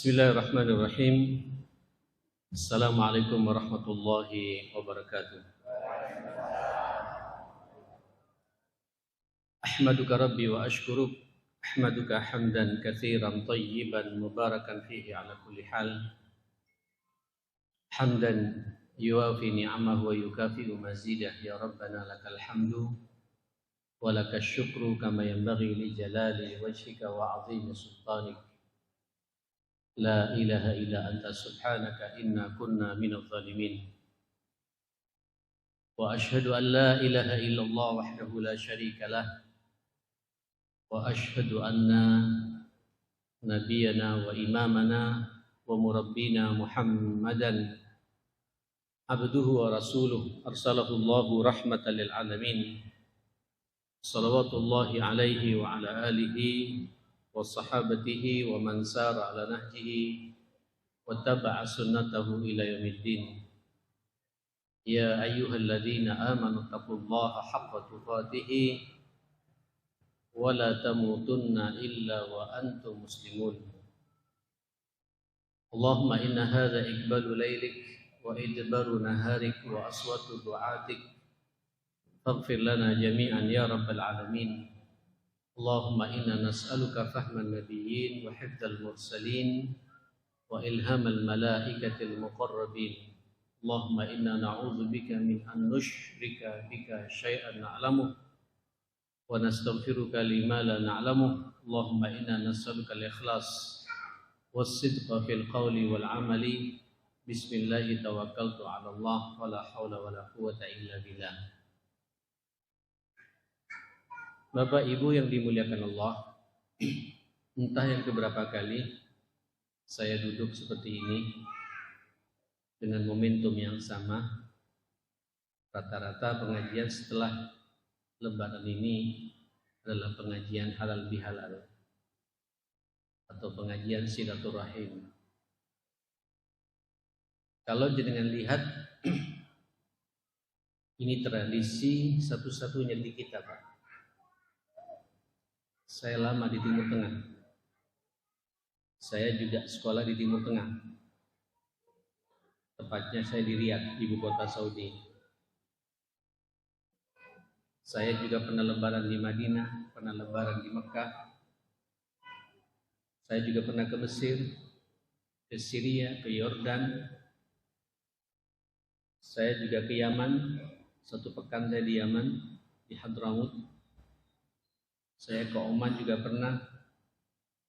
Bismillahirrahmanirrahim. Assalamualaikum warahmatullahi wabarakatuh. Ahmaduka Rabbi wa ashkuruk. Ahmaduka hamdan katsiran tayyiban mubarakan fihi ala kulli hal. Hamdan yuwafi ni'amahu wa yukafi'u mazidah. Ya Rabbana lakal hamdu wa lakal syukru kama yanbaghi li jalali wajhika wa 'azimi sultanik. La ilaha illa anta subhanaka inna kunna minadh dhalimin. Wa ashhadu an la ilaha illallah wahdahu la syarika lah. Wa ashhadu anna nabiyyana wa imamana wa murabbina Muhammadan abduhu wa rasuluh arsalahu Allahu rahmatan lil alamin. Salawatullahi alaihi wa ala alihi wa sahabatihi wa man sara ala nahjihi wa taba'a sunnatahu ila yaumiddin. Ya ayyuhalladzina amanu taqullaha haqqa tuqatih wa la tamutunna illa wa antum muslimun. Allahumma inna hadha iqbalu laylik wa idbaru naharik wa aswatu du'atik faghfir lana jami'an ya rabbal alamin. Allahumma inna nas'aluka fahman nabiyyin wa hifdzal mursalin wa ilhamal malaikatil muqarrabin. Allahumma inna na'udzubika min an nusyrika bika syai'an na'lamuh wa nastaghfiruka lima la na'lamuh. Allahumma inna nas'aluka al-ikhlas was-sidqa fil qawli wal 'amali. Bismillah tawakkaltu 'ala Allah wa la haula wa la quwwata illa billah. Bapak Ibu yang dimuliakan Allah, entah yang keberapa kali saya duduk seperti ini dengan momentum yang sama. Rata-rata pengajian setelah Lebaran ini adalah pengajian halal bihalal atau pengajian silaturahim. Kalau jenengan lihat, ini tradisi satu-satunya di kita, Pak. Saya lama di Timur Tengah. Saya juga sekolah di Timur Tengah. Tepatnya saya di Riyadh, ibu kota Saudi. Saya juga pernah lebaran di Madinah, pernah lebaran di Mekah. Saya juga pernah ke Mesir, ke Syria, ke Yordan. Saya juga ke Yaman, 1 pekan saya di Yaman, di Hadramut. Saya ke Oman juga pernah,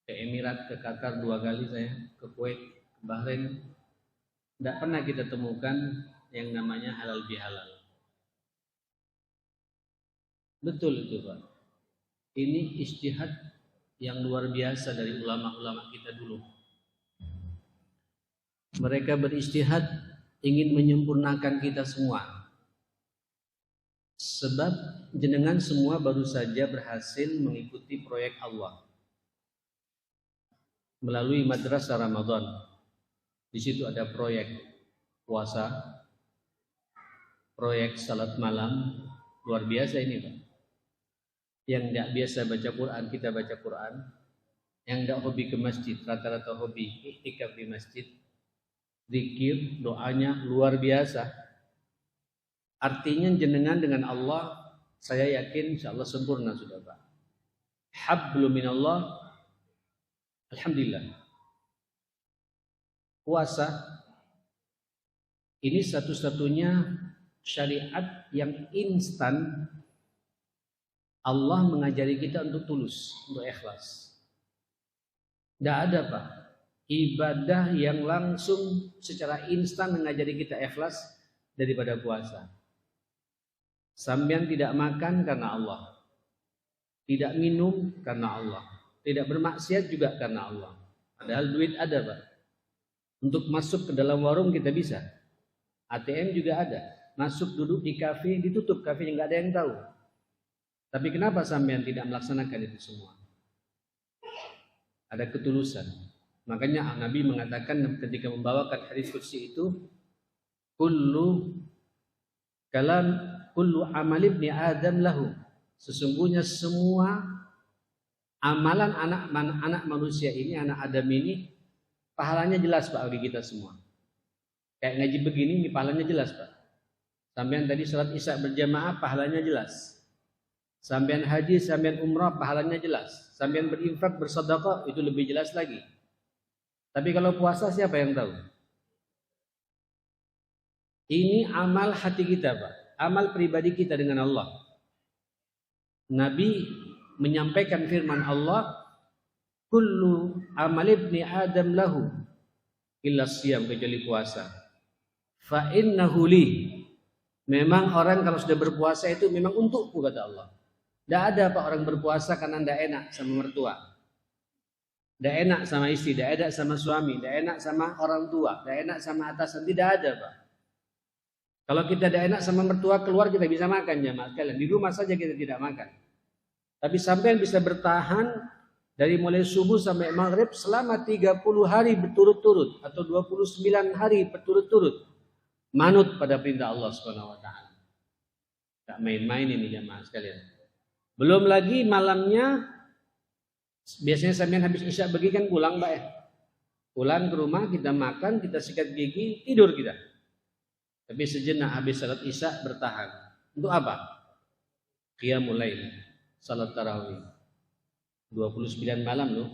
ke Emirat, ke Qatar 2 kali saya, ke Kuwait, ke Bahrain. Tidak pernah kita temukan yang namanya halal bihalal. Betul itu, Pak. Ini ijtihad yang luar biasa dari ulama-ulama kita dulu. Mereka berijtihad ingin menyempurnakan kita semua. Sebab jenengan semua baru saja berhasil mengikuti proyek Allah melalui Madrasah Ramadan. Di situ ada proyek puasa, proyek salat malam, luar biasa ini, Pak. Yang tidak biasa baca Quran, kita baca Quran. Yang tidak hobi ke masjid, rata-rata hobi iktikaf di masjid. Zikir, doanya luar biasa. Artinya jenengan dengan Allah, saya yakin insyaallah sempurna sudah, Pak. Hablum minallah. Alhamdulillah. Puasa ini satu-satunya syariat yang instan. Allah mengajari kita untuk tulus, untuk ikhlas. Tidak ada, Pak, ibadah yang langsung secara instan mengajari kita ikhlas daripada puasa. Sampean tidak makan karena Allah, tidak minum karena Allah, tidak bermaksiat juga karena Allah. Padahal duit ada, Pak. Untuk masuk ke dalam warung kita bisa, ATM juga ada. Masuk duduk di kafe, ditutup kafenya, nggak ada yang tahu. Tapi kenapa sampean tidak melaksanakan itu semua? Ada ketulusan. Makanya Nabi mengatakan ketika membawakan hadis qudsi itu, kullu amal ibni Adam lahu. Sesungguhnya semua amalan anak manusia ini, anak Adam ini pahalanya jelas Pak bagi kita semua. Kayak ngaji begini, ini pahalanya jelas Pak. Sampean tadi sholat isya berjamaah, pahalanya jelas. Sampean haji, sampean umrah, pahalanya jelas. Sampean berinfak, bersedekah, itu lebih jelas lagi. Tapi kalau puasa siapa yang tahu? Ini amal hati kita Pak, amal pribadi kita dengan Allah. Nabi menyampaikan firman Allah, kullu amal ibni Adam lahu illa siyam, kecuali puasa. Fa innahu li. Memang orang kalau sudah berpuasa itu memang untukku, kata Allah. Tidak ada Pak orang berpuasa karena tidak enak sama mertua, tidak enak sama istri, tidak enak sama suami, tidak enak sama orang tua, tidak enak sama atasan. Tidak ada Pak. Kalau kita tidak enak sama mertua, keluar kita bisa makan jamaah sekalian. Di rumah saja kita tidak makan. Tapi sampai bisa bertahan dari mulai subuh sampai maghrib selama 30 hari berturut-turut atau 29 hari berturut-turut, manut pada perintah Allah Subhanahu wa taala. Tak main-main ini jamaah sekalian. Belum lagi malamnya, biasanya sampean habis isya pergi kan pulang Mbak ya. Pulang ke rumah, kita makan, kita sikat gigi, tidur kita. Tapi sejenak habis salat isya bertahan. Untuk apa? Qiyamul lail, salat tarawih. 29 malam loh.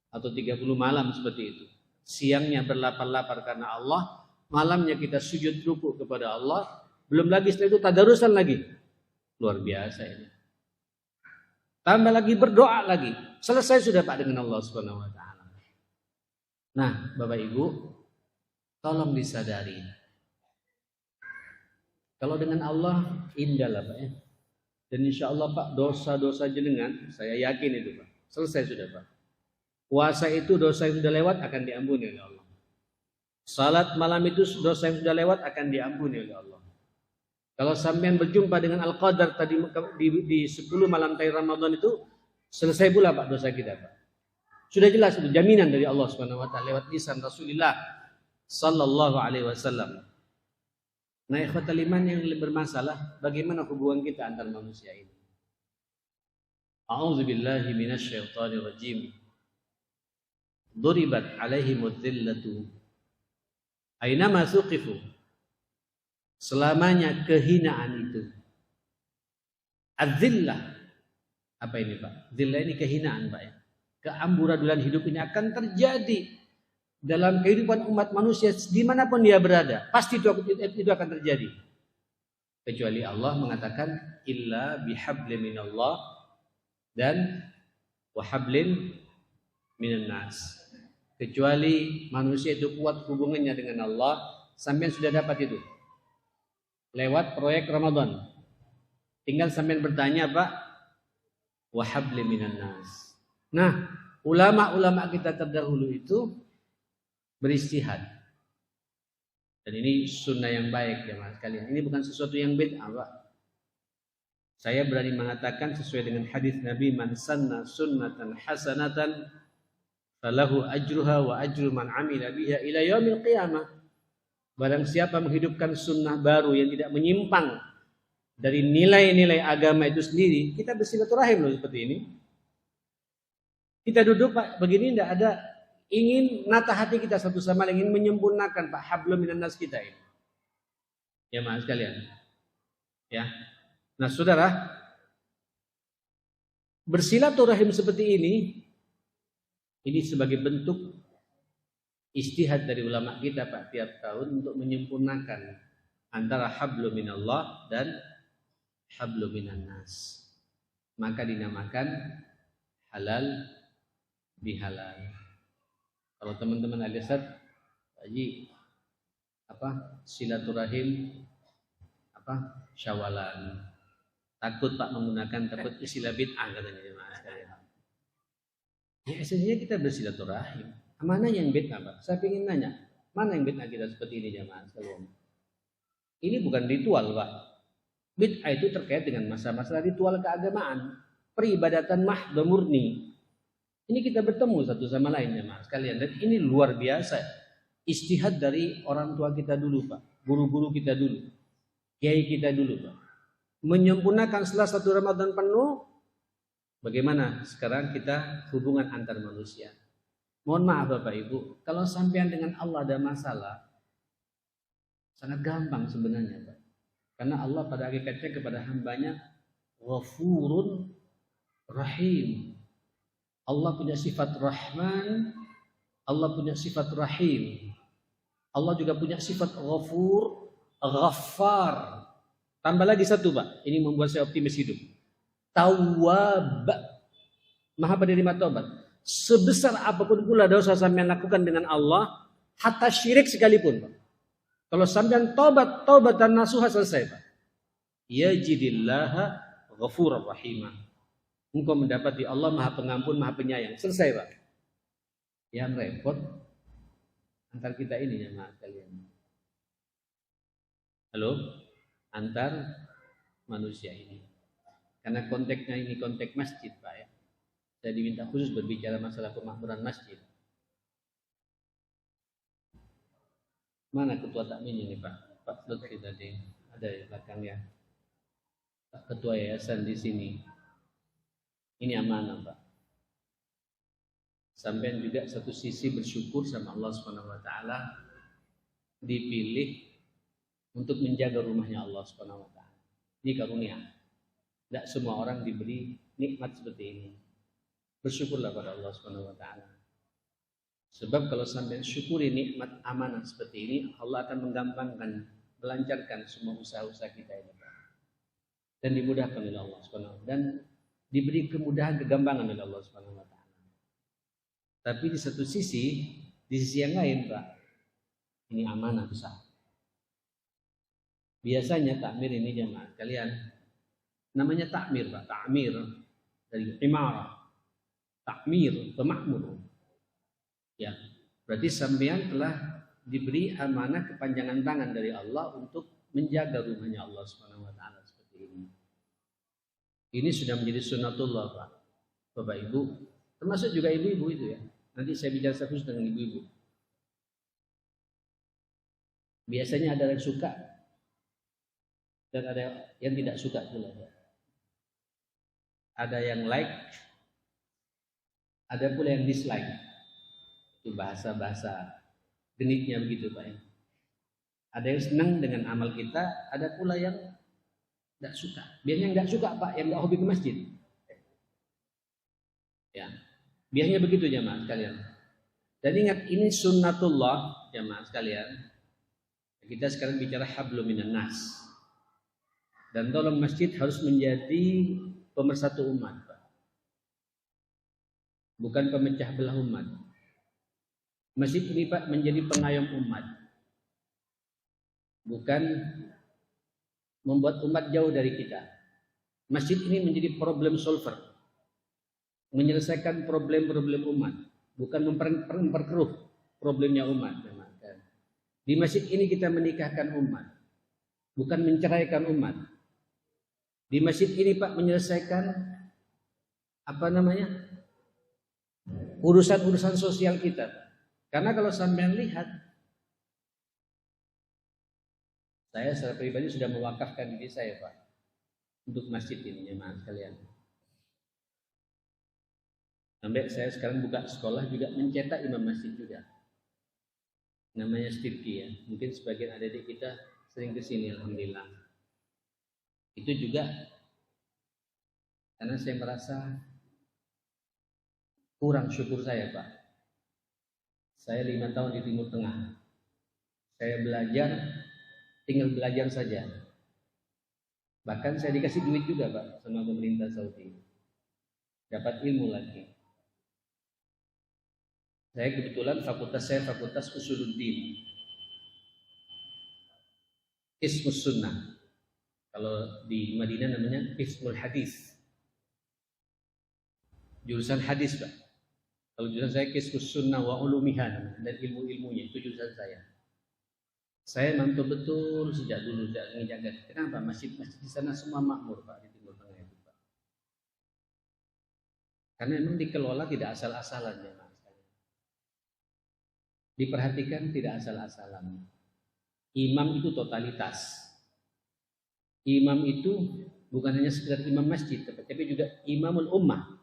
Atau 30 malam seperti itu. Siangnya berlapar-lapar karena Allah, malamnya kita sujud ruku kepada Allah, belum lagi setelah itu tadarusan lagi. Luar biasa ini. Tambah lagi berdoa lagi. Selesai sudah Pak dengan Allah Subhanahu wa taala. Nah, Bapak Ibu, tolong disadari. Kalau dengan Allah indah lah Pak ya. Dan insya Allah Pak, dosa-dosa jenengan, saya yakin itu Pak, selesai sudah Pak. Puasa itu dosa yang sudah lewat akan diampuni oleh Allah. Salat malam itu dosa yang sudah lewat akan diampuni oleh Allah. Kalau sampean berjumpa dengan Al-Qadar tadi di 10 malam terakhir Ramadan itu, selesai pula Pak dosa kita Pak. Sudah jelas itu jaminan dari Allah Subhanahu wa taala lewat lisan Rasulullah sallallahu alaihi wasallam. Nah, ikhwatal iman yang bermasalah, bagaimana hubungan kita antar manusia ini? A'udzubillahi minasyaitonir rajim. Duribat alaihimudz dzillatu ainama suqifu. Selamanya kehinaan itu. Az-zillah. Apa ini Pak? Zillah ini kehinaan Pak ya. Keamburadulan hidup ini akan terjadi dalam kehidupan umat manusia dimanapun dia berada. Pasti itu akan terjadi. Kecuali Allah mengatakan illa bihablin minallah dan wahablin minan nas. Kecuali manusia itu kuat hubungannya dengan Allah, sampean sudah dapat itu. Lewat proyek Ramadan. Tinggal sampean bertanya Pak, wahablin minan nas. Nah, ulama-ulama kita terdahulu itu beristihad. Dan ini sunnah yang baik ya mas kalian. Ini bukan sesuatu yang bid'ah Pak. Saya berani mengatakan sesuai dengan hadis Nabi, man sanna sunnatan hasanatan falahu ajruha wa ajru man amila biha ila yaumil qiyamah. Barang siapa menghidupkan sunnah baru yang tidak menyimpang dari nilai-nilai agama itu sendiri, kita bersilaturahim loh seperti ini. Kita duduk Pak begini, tidak ada ingin nata hati kita satu sama lain, ingin menyempurnakan Pak hablum minan nas kita ini. Ya mas sekalian. Ya. Nah saudara, bersilaturahim seperti ini sebagai bentuk istihad dari ulama kita Pak tiap tahun untuk menyempurnakan antara hablum minallah dan hablum minan nas. Maka dinamakan halal bihalal. Kalau teman-teman al-Isad Haji silaturahim syawalan. Takut Pak menggunakan istilah bid'ah katanya jemaah sekalian. Ya esensinya kita bersilaturahim. Mana yang bid'ah Pak? Saya ingin nanya, mana yang bid'ah kita seperti ini jemaah sekalian? Ini bukan ritual Pak. Bid'ah itu terkait dengan masa-masa ritual keagamaan, peribadatan mahdoh murni. Ini kita bertemu satu sama lain jemaah sekalian, dan ini luar biasa. Ijtihad dari orang tua kita dulu Pak, guru-guru kita dulu, kiai kita dulu Pak. Menyempurnakan setelah satu Ramadan penuh, bagaimana sekarang kita hubungan antar manusia. Mohon maaf Bapak Ibu, kalau sampean dengan Allah ada masalah, sangat gampang sebenarnya Pak. Karena Allah pada hakikatnya kepada hambanya Ghafurun Rahim. Allah punya sifat Rahman, Allah punya sifat Rahim. Allah juga punya sifat Ghafur, Ghaffar. Tambah lagi satu Pak, ini membuat saya optimis hidup. Tawwab, Maha penerima taubat. Sebesar apapun pula dosa sampean lakukan dengan Allah, hatta syirik sekalipun Pak. Kalau sampean taubat dan nasuha selesai Pak. Yajidillaha Ghafurur Rahimah. Engkau mendapati Allah Maha Pengampun, Maha Penyayang. Selesai Pak. Yang repot antar kita ini ya maaf kalian. Halo? Antar manusia ini. Karena konteksnya ini konteks masjid Pak ya. Saya diminta khusus berbicara masalah pemakmuran masjid. Mana ketua takmin ini Pak? Pak Lutfi tadi ada di belakangnya. Pak Ketua Yayasan di sini. Ini amanah Pak. Sampai juga satu sisi bersyukur sama Allah Subhanahu wa taala dipilih untuk menjaga rumahnya Allah Subhanahu wa taala. Ini karunia. Tidak semua orang diberi nikmat seperti ini. Bersyukurlah pada Allah Subhanahu wa taala. Sebab kalau sampai syukuri nikmat amanah seperti ini, Allah akan menggampangkan, melancarkan semua usaha-usaha kita ini. Dan dimudahkan oleh Allah Subhanahu wa taala dan diberi kemudahan, kegampangan oleh Allah Subhanahu wa taala. Tapi di satu sisi, di sisi yang lain, Pak, ini amanah besar. Biasanya takmir ini jemaah kalian namanya takmir, Pak, takmir dari imarah. Takmir, pemakmur. Ya, berarti sampean telah diberi amanah kepanjangan tangan dari Allah untuk menjaga rumahnya Allah Subhanahu wa taala seperti ini. Ini sudah menjadi sunnatullah, Pak. Bapak Ibu, termasuk juga ibu-ibu itu ya. Nanti saya bicara khusus dengan ibu-ibu. Biasanya ada yang suka dan ada yang tidak suka pula. Ada yang like, ada pula yang dislike. Itu bahasa-bahasa genitnya begitu Pak. Ada yang senang dengan amal kita, ada pula yang tidak suka. Biasanya nggak suka Pak, yang nggak hobi ke masjid. Ya, biasanya begitu jemaah sekalian. Dan ingat ini sunnatullah jemaah sekalian. Kita sekarang bicara hablum minan nas. Dan tolong masjid harus menjadi pemersatu umat, Pak. Bukan pemecah belah umat. Masjid ini Pak menjadi pengayom umat. Bukan membuat umat jauh dari kita. Masjid ini menjadi problem solver. Menyelesaikan problem-problem umat, bukan memperkeruh problemnya umat. Di masjid ini kita menikahkan umat, bukan menceraikan umat. Di masjid ini Pak menyelesaikan urusan-urusan sosial kita. Karena kalau sampean lihat, saya secara pribadi sudah mewakafkan diri saya Pak untuk masjid ini jemaah sekalian. Sampai saya sekarang buka sekolah juga mencetak imam masjid juga. Namanya Stirki ya. Mungkin sebagian adik-adik kita sering kesini alhamdulillah. Itu juga karena saya merasa kurang syukur saya Pak. Saya 5 tahun di Timur Tengah. Saya belajar, tinggal belajar saja. Bahkan saya dikasih duit juga Pak sama pemerintah Saudi. Dapat ilmu lagi. Saya kebetulan fakultas Usuluddin, Qismus Sunnah. Kalau di Madinah namanya Qismul Hadis. Jurusan hadis Pak. Kalau jurusan saya Qismus Sunnah wa Ulumiha dan ilmu-ilmunya itu jurusan saya. Saya mantau betul sejak dulu menjaga. Kenapa masjid-masjid di sana semua makmur Pak di Timur Tengah itu Pak? Karena memang dikelola tidak asal-asalan ya. Diperhatikan tidak asal-asalan. Imam itu totalitas. Imam itu bukan hanya sekedar imam masjid, tapi juga imamul ummah.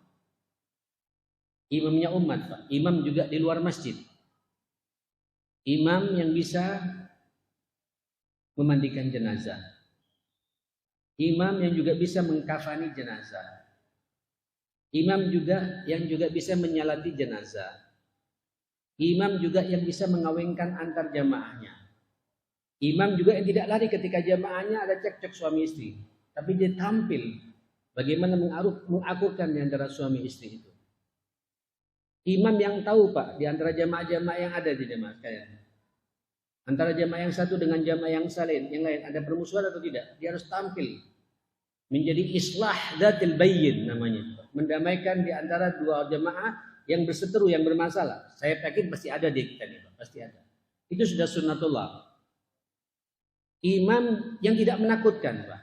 Imamnya umat, Pak. Imam juga di luar masjid. Imam yang bisa memandikan jenazah. Imam yang juga bisa mengkafani jenazah. Imam juga yang juga bisa menyalati jenazah. Imam juga yang bisa mengawinkan antar jamaahnya. Imam juga yang tidak lari ketika jamaahnya ada cekcok suami istri, tapi dia tampil bagaimana mengakurkan di antara suami istri itu. Imam yang tahu, Pak, di antara jamaah-jamaah yang ada di jamaah sekalian. Antara jamaah yang satu dengan jamaah yang lain ada permusuhan atau tidak? Dia harus tampil menjadi islah dzatil bayyin namanya, mendamaikan di antara dua jamaah yang berseteru, yang bermasalah. Saya yakin pasti ada di kita nih, Pak, pasti ada. Itu sudah sunnatullah. Imam yang tidak menakutkan, Pak.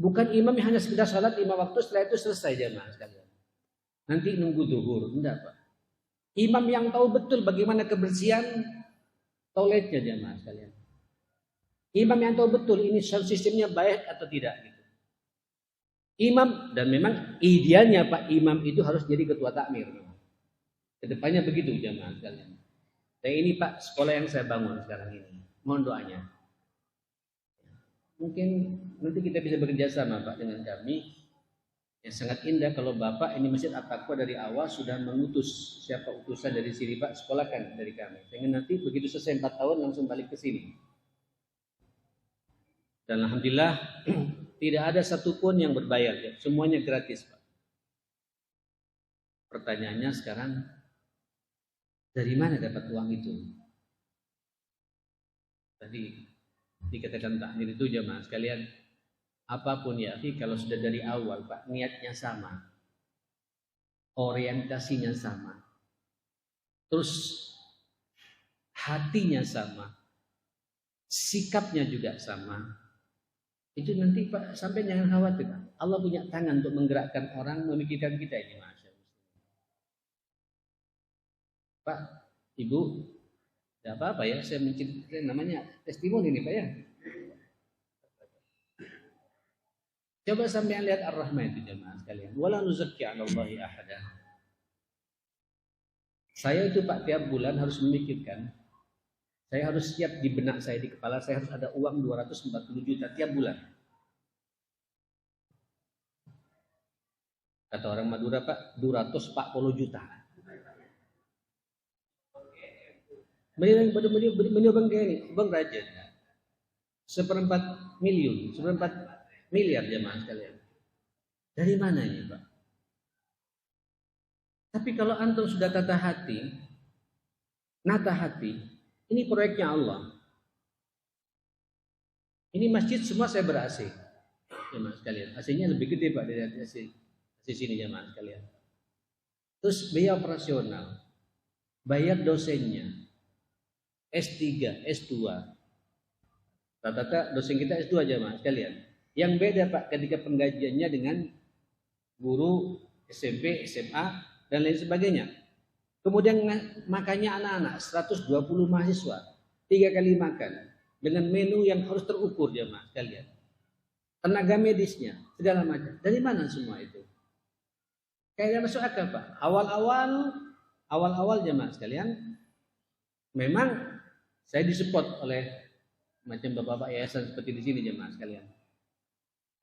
Bukan imam yang hanya sekedar salat 5 waktu, setelah itu selesai jamaah sekalian. Nanti nunggu zuhur, enggak, Pak. Imam yang tahu betul bagaimana kebersihan toiletnya jamaah sekalian. Imam yang tahu betul ini sistemnya baik atau tidak gitu. Imam, dan memang idealnya Pak, imam itu harus jadi ketua takmir. Kedepannya begitu jamaah sekalian. Dan ini Pak, sekolah yang saya bangun sekarang ini. Mohon doanya. Mungkin nanti kita bisa bekerja sama Pak dengan kami. Yang sangat indah kalau Bapak ini Masjid At-Taqwa dari awal sudah mengutus siapa utusan dari sini Pak, sekolahkan dari kami. Sehingga nanti begitu selesai 4 tahun langsung balik ke sini. Dan alhamdulillah tidak ada satupun yang berbayar, ya. Semuanya gratis Pak. Pertanyaannya sekarang, dari mana dapat uang itu? Tadi dikatakan takmir itu jamaah sekalian. Apapun ya, kalau sudah dari awal Pak, niatnya sama, orientasinya sama, terus hatinya sama, sikapnya juga sama, itu nanti Pak, sampai jangan khawatir Pak. Allah punya tangan untuk menggerakkan orang, memikirkan kita ini, Masya Allah. Pak, Ibu, tidak apa-apa ya, saya menceritakan namanya testimoni ini Pak ya. Coba sampai lihat Ar-Rahman itu jemaah sekalian. Wala nuzakki 'ala Allahi ahada. Saya itu Pak tiap bulan harus memikirkan, saya harus siap di benak saya, di kepala saya harus ada uang 240 juta tiap bulan. Kata orang Madura Pak, 240 juta. Benar bang ini, bang Raja. 1/4 miliar, 1/4 miliar jemaah sekalian. Dari mana ini Pak? Tapi kalau antum sudah nata hati, ini proyeknya Allah. Ini masjid semua saya ber-AC. Jemaah sekalian, AC-nya lebih gede Pak dari AC sini jemaah sekalian. Terus biaya operasional, bayar dosennya, S3, S2. Rata-rata dosen kita S2 jemaah sekalian. Yang beda Pak ketika penggajiannya dengan guru SMP, SMA dan lain sebagainya. Kemudian makannya anak-anak 120 mahasiswa 3 kali makan dengan menu yang harus terukur jemaah sekalian. Tenaga medisnya segala macam. Dari mana semua itu? Kayak masuk akal Pak. Awal-awal jemaah sekalian, memang saya disupport oleh macam bapak-bapak yayasan seperti di sini jemaah sekalian.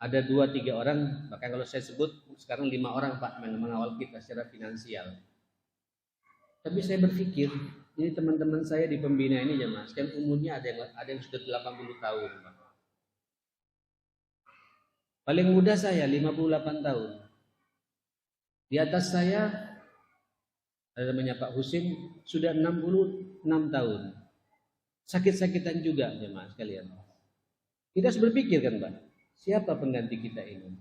Ada 2-3 orang, bahkan kalau saya sebut sekarang 5 orang Pak yang mengawal kita secara finansial. Tapi saya berpikir, ini teman-teman saya di pembina ini jemaah, sekarang umurnya ada yang sudah 80 tahun Pak. Paling muda saya 58 tahun. Di atas saya ada namanya Pak Husin sudah 66 tahun. Sakit-sakitan juga jemaah sekalian. Kita harus berpikir kan Pak, siapa pengganti kita ini?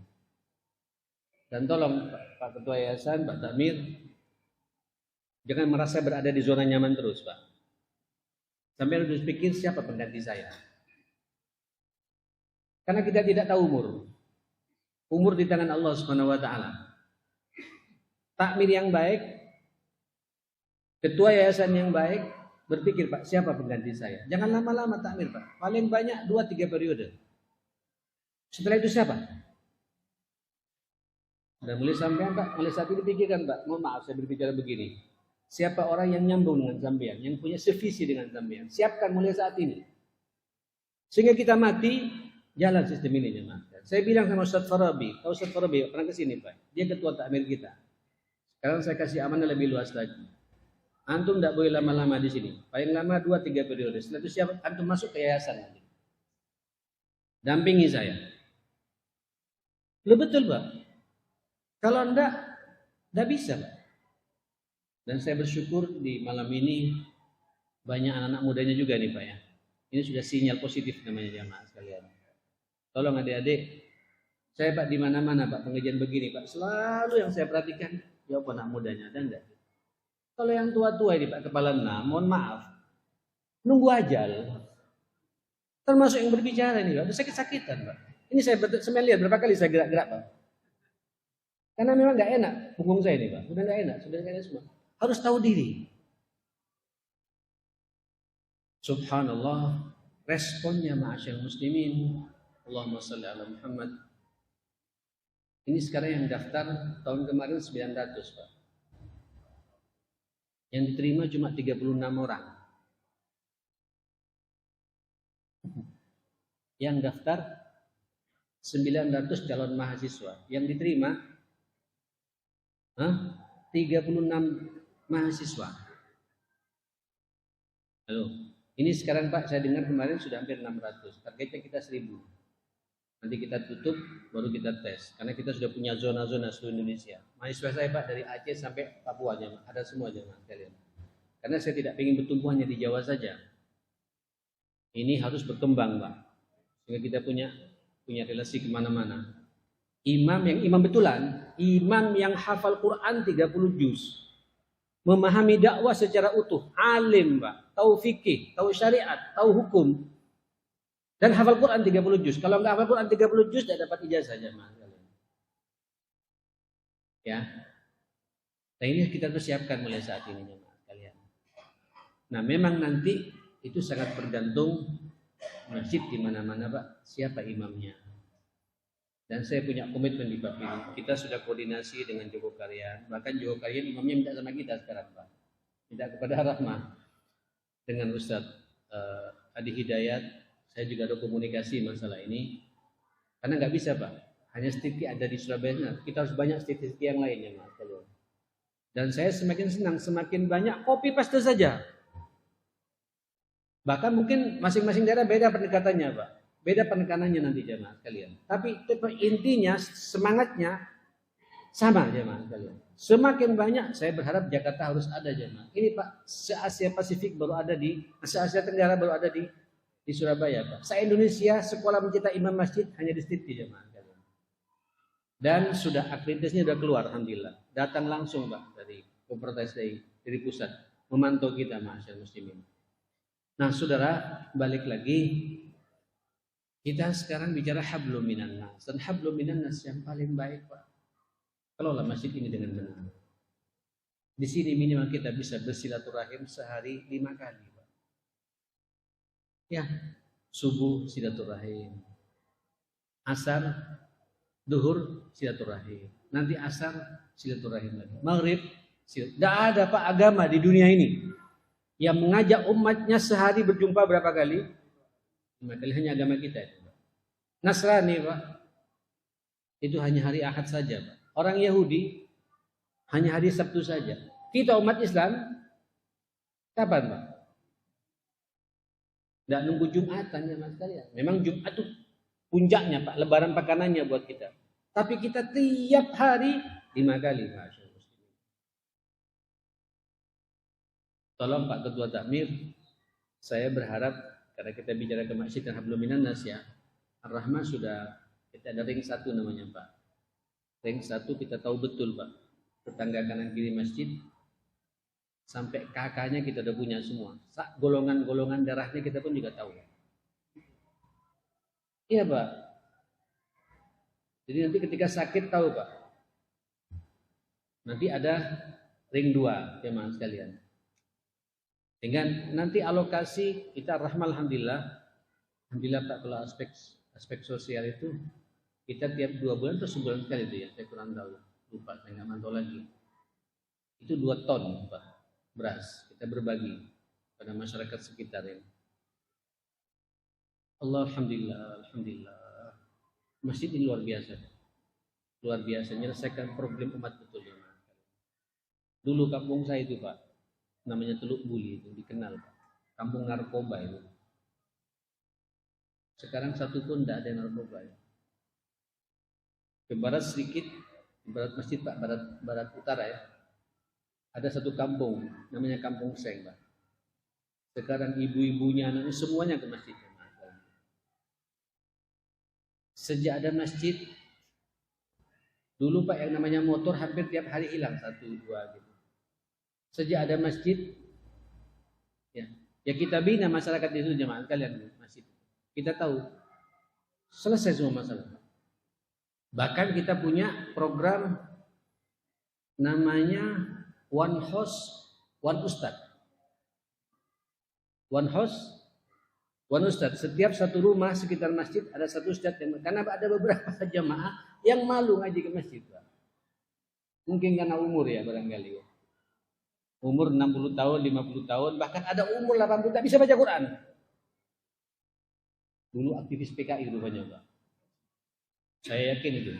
Dan tolong Pak Ketua Yayasan, Pak Tamir, jangan merasa berada di zona nyaman terus Pak. Sampai harus pikir siapa pengganti saya. Karena kita tidak tahu umur. Umur di tangan Allah Subhanahu wa taala. Takmir yang baik, ketua yayasan yang baik, berpikir Pak, siapa pengganti saya? Jangan lama-lama takmir Pak. Paling banyak 2-3 periode. Setelah itu siapa? Dan mulai sampean Pak, mulai saat ini pikirkan Pak, mohon maaf saya berbicara begini. Siapa orang yang nyambung dengan sampean, yang punya sevisi dengan sampean? Siapkan mulai saat ini. Sehingga kita mati, jalan sistem ini jemaah. Saya bilang sama Ustaz Farabi, tahu Ustaz Farabi pernah ke sini Pak. Dia ketua takmir kita. Sekarang saya kasih amanah lebih luas lagi. Antum tidak boleh lama-lama di sini. Paling lama 2-3 periode. Setelah itu siap antum masuk ke yayasan nanti. Dampingi saya. Lo betul Pak. Kalau enggak bisa Pak. Dan saya bersyukur di malam ini banyak anak-anak mudanya juga nih Pak ya. Ini sudah sinyal positif namanya jamaah sekalian. Tolong adik-adik, saya Pak di mana-mana Pak pengajian begini Pak, selalu yang saya perhatikan jawab anak mudanya ada enggak? Kalau yang tua-tua ini Pak kepala enam, mohon maaf, nunggu ajal. Termasuk yang berbicara ini Pak, udah sakit-sakitan Pak. Ini saya lihat berapa kali saya gerak-gerak Pak. Karena memang nggak enak punggung saya ini Pak, sudah nggak enak semua. Harus tahu diri. Subhanallah, responnya ma'asyal muslimin. Allahumma salli ala Muhammad. Ini sekarang yang daftar tahun kemarin 900 Pak. Yang diterima cuma 36 orang. Yang daftar 900 calon mahasiswa. Yang diterima 36 mahasiswa. Halo. Ini sekarang Pak, saya dengar kemarin sudah hampir 600. Targetnya kita 1000. Nanti kita tutup, baru kita tes. Karena kita sudah punya zona-zona seluruh Indonesia. Mahasiswa saya Pak dari Aceh sampai Papua aja, ada semua jemaah sekalian. Karena saya tidak ingin bertumbuh hanya di Jawa saja. Ini harus berkembang Pak. Sehingga kita punya relasi kemana-mana. Imam betulan, imam yang hafal Quran 30 juz. Memahami dakwah secara utuh, alim Pak, tahu fikih, tahu syariat, tahu hukum. Dan hafal Quran 30 juz. Kalau enggak hafal Quran 30 juz tidak dapat ijazah jemaah. Ya. Nah ini kita persiapkan mulai saat ini jemaah sekalian. Nah, memang nanti itu sangat bergantung masjid di mana-mana Pak, siapa imamnya. Dan saya punya komitmen di bab ini. Kita sudah koordinasi dengan Joko Karyan. Bahkan Joko Karyan imamnya minta sama kita sekarang Pak. Minta kepada Rahmah. Dengan Ustadz Adi Hidayat. Saya juga ada komunikasi masalah ini. Karena nggak bisa Pak. Hanya stiti ada di Surabaya. Kita harus banyak stiti yang lainnya Mas. Dan saya semakin senang. Semakin banyak copy paste saja. Bahkan mungkin masing-masing daerah beda pendekatannya Pak. Beda penekanannya nanti jemaah sekalian. Tapi intinya semangatnya sama jemaah sekalian. Semakin banyak saya berharap Jakarta harus ada jemaah. Ini Pak, se-Asia Pasifik baru ada se-Asia Tenggara baru ada di Surabaya Pak. Se-Indonesia sekolah mencetak imam masjid hanya di Stiti jemaah sekalian. Dan sudah akreditasnya sudah keluar alhamdulillah. Datang langsung Pak dari Komportas dari pusat memantau kita ma'asyar muslimin. Nah, Saudara, balik lagi. Kita sekarang bicara hablum minan nas. Dan hablum minan nas yang paling baik Pak, kelola masjid ini dengan benar. Di sini minimal kita bisa bersilaturahim sehari 5 kali Pak. Ya, subuh silaturahim, asar, duhur silaturahim, nanti asar silaturahim lagi, maghrib silaturahim. Tidak ada Pak agama di dunia ini yang mengajak umatnya sehari berjumpa berapa kali? 5 kali, hanya agama kita itu. Nasrani Pak, itu hanya hari Ahad saja Pak. Orang Yahudi hanya hari Sabtu saja. Kita umat Islam kapan Pak? Tidak nunggu Jumatan ya Mas sekalian. Memang Jumat itu puncaknya Pak, lebaran pakanannya buat kita. Tapi kita tiap hari 5 kali Pak. Tolong Pak Ketua Takmir, saya berharap karena kita bicara ke masjid dan hablum minan nas ya. Ar-Rahmah sudah, kita ada ring 1 namanya Pak. Ring 1 kita tahu betul Pak. Tetangga kanan kiri masjid sampai kakaknya kita udah punya semua. Golongan-golongan darahnya kita pun juga tahu. Iya Pak. Jadi nanti ketika sakit tahu Pak. Nanti ada ring 2 jemaah sekalian. Dengan nanti alokasi kita Rahmah alhamdulillah Pak, kalau aspek sosial itu kita tiap 2 bulan atau sebulan sekali itu ya, saya kurang tahu. lupa, saya nggak mantau lagi. Itu 2 ton Pak beras kita berbagi pada masyarakat sekitar ini. Alhamdulillah, alhamdulillah. Masjid ini luar biasa. Luar biasa menyelesaikan problem umat betul ya. Dulu kampung saya itu Pak, namanya Teluk Buli itu dikenal Pak. Kampung narkoba itu. Sekarang satu pun tidak ada narkoba. Ke barat sedikit, di barat masjid Pak, barat utara ya. Ada satu kampung, namanya Kampung Seng Pak. Sekarang ibu-ibunya, anaknya semuanya ke masjid. Sejak ada masjid, dulu Pak yang namanya motor hampir tiap hari hilang 1, 2 gitu. Sejak ada masjid, ya kita bina masyarakat itu jemaah kalian masjid. Kita tahu selesai semua masalah. Bahkan kita punya program namanya One House, One Ustad. One House, One Ustad. Setiap satu rumah sekitar masjid ada satu ustad. Karena ada beberapa jemaah yang malu ngaji ke masjid Pak. Mungkin karena umur ya barangkali. Umur 60 tahun, 50 tahun, bahkan ada umur 80 tak bisa baca Quran. Dulu aktivis PKI rupanya Pak. Saya yakin itu.